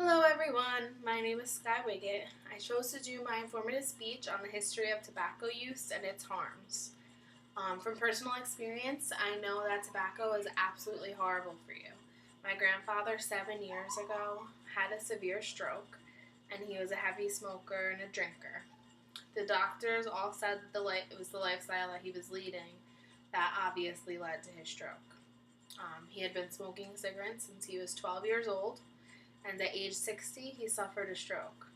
Hello everyone, my name is Skye Wiggett. I chose to do my informative speech on the history of tobacco use and its harms. From personal experience, I know that tobacco is absolutely horrible for you. My grandfather, 7 years ago, had a severe stroke, and he was a heavy smoker and a drinker. The doctors all said that it was the lifestyle that he was leading that obviously led to his stroke. He had been smoking cigarettes since he was 12 years old, and at age 60, he suffered a stroke.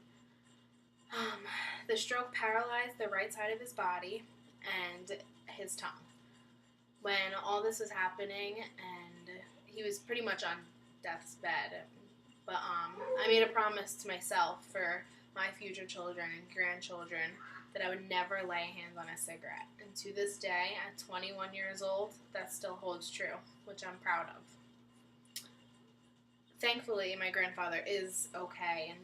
The stroke paralyzed the right side of his body and his tongue. When all this was happening, and he was pretty much on death's bed, but I made a promise to myself for my future children and grandchildren that I would never lay hands on a cigarette. And to this day, at 21 years old, that still holds true, which I'm proud of. Thankfully, my grandfather is okay, and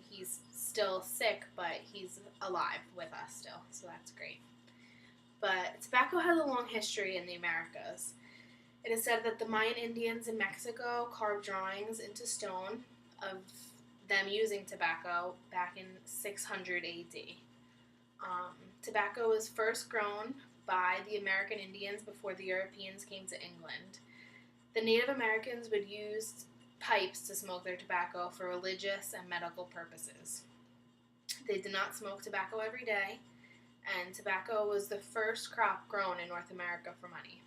he's still sick, but he's alive with us still, so that's great. But tobacco has a long history in the Americas. It is said that the Mayan Indians in Mexico carved drawings into stone of them using tobacco back in 600 AD. Tobacco was first grown by the American Indians before the Europeans came to England. The Native Americans would use pipes to smoke their tobacco for religious and medical purposes. They did not smoke tobacco every day, and tobacco was the first crop grown in North America for money.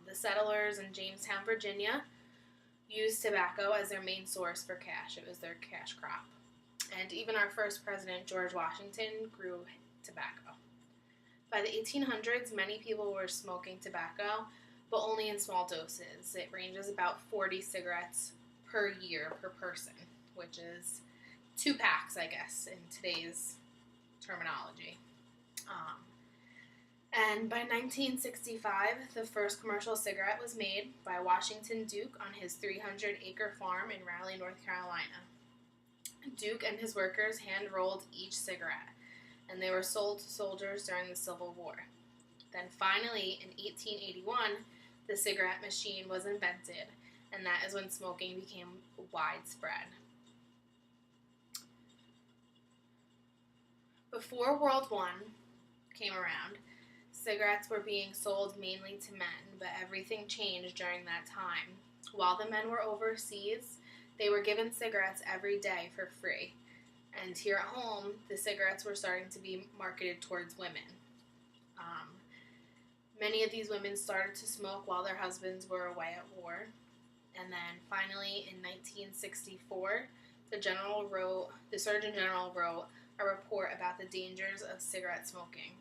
The settlers in Jamestown, Virginia, used tobacco as their main source for cash. It was their cash crop. And even our first president, George Washington, grew tobacco. By the 1800s, many people were smoking tobacco, but only in small doses. It ranges about 40 cigarettes per year per person, which is 2 packs, I guess, in today's terminology. And by 1965, the first commercial cigarette was made by Washington Duke on his 300-acre farm in Raleigh, North Carolina. Duke and his workers hand-rolled each cigarette, and they were sold to soldiers during the Civil War. Then finally, in 1881, the cigarette machine was invented, and that is when smoking became widespread. Before World War I came around, cigarettes were being sold mainly to men, but everything changed during that time. While the men were overseas, they were given cigarettes every day for free. And here at home, the cigarettes were starting to be marketed towards women. Many of these women started to smoke while their husbands were away at war. And then finally, in 1964, the Surgeon General wrote a report about the dangers of cigarette smoking.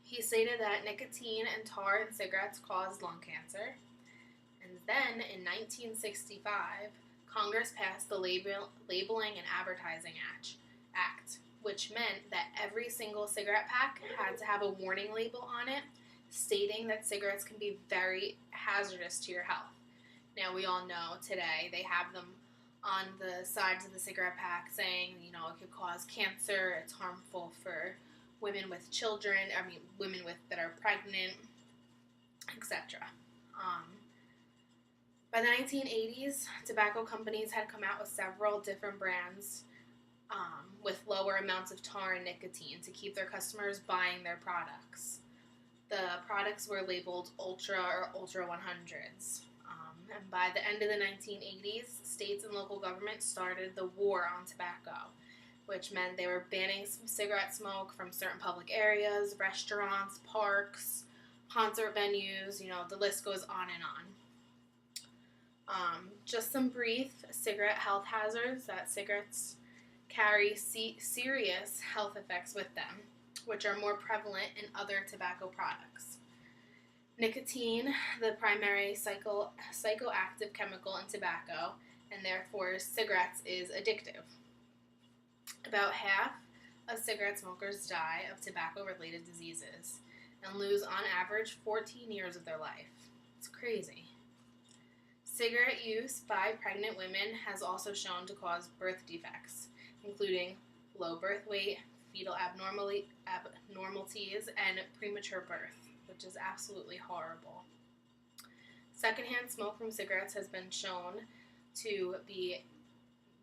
He stated that nicotine and tar in cigarettes caused lung cancer. And then, in 1965, Congress passed the Labeling and Advertising Act, which meant that every single cigarette pack had to have a warning label on it stating that cigarettes can be very hazardous to your health. Now, we all know today they have them on the sides of the cigarette pack saying, it could cause cancer, it's harmful for women with children, women that are pregnant, etc. By the 1980s, tobacco companies had come out with several different brands with lower amounts of tar and nicotine to keep their customers buying their products. The products were labeled Ultra or Ultra 100s. And by the end of the 1980s, states and local governments started the war on tobacco, which meant they were banning cigarette smoke from certain public areas, restaurants, parks, concert venues, the list goes on and on. Just some brief cigarette health hazards: that cigarettes carry serious health effects with them, which are more prevalent in other tobacco products. Nicotine, the primary psychoactive chemical in tobacco, and therefore cigarettes, is addictive. About half of cigarette smokers die of tobacco-related diseases and lose, on average, 14 years of their life. It's crazy. Cigarette use by pregnant women has also shown to cause birth defects, including low birth weight, fetal abnormalities, and premature birth, which is absolutely horrible. Secondhand smoke from cigarettes has been shown to be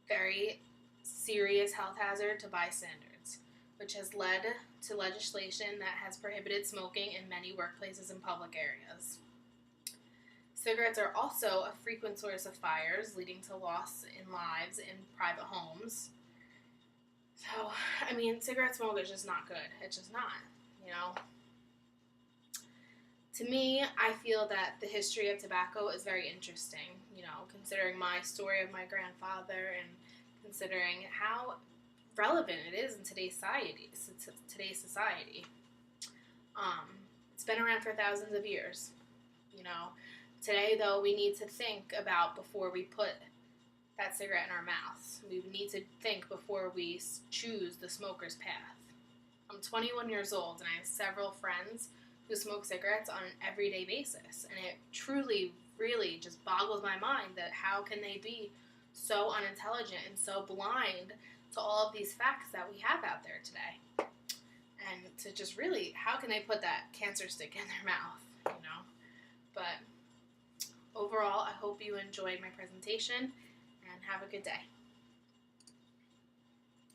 very serious health hazard to bystanders, which has led to legislation that has prohibited smoking in many workplaces and public areas. Cigarettes are also a frequent source of fires, leading to loss in lives in private homes. So, I mean, cigarette smoke is just not good. It's just not, you know. To me, I feel that the history of tobacco is very interesting, you know, considering my story of my grandfather and considering how relevant it is in today's society. It's been around for thousands of years, you know. Today, though, we need to think about before we put that cigarette in our mouths. We need to think before we choose the smoker's path. I'm 21 years old, and I have several friends who smoke cigarettes on an everyday basis, and it truly, really just boggles my mind that how can they be so unintelligent and so blind to all of these facts that we have out there today. And to just really, how can they put that cancer stick in their mouth, you know? But overall, I hope you enjoyed my presentation, and have a good day.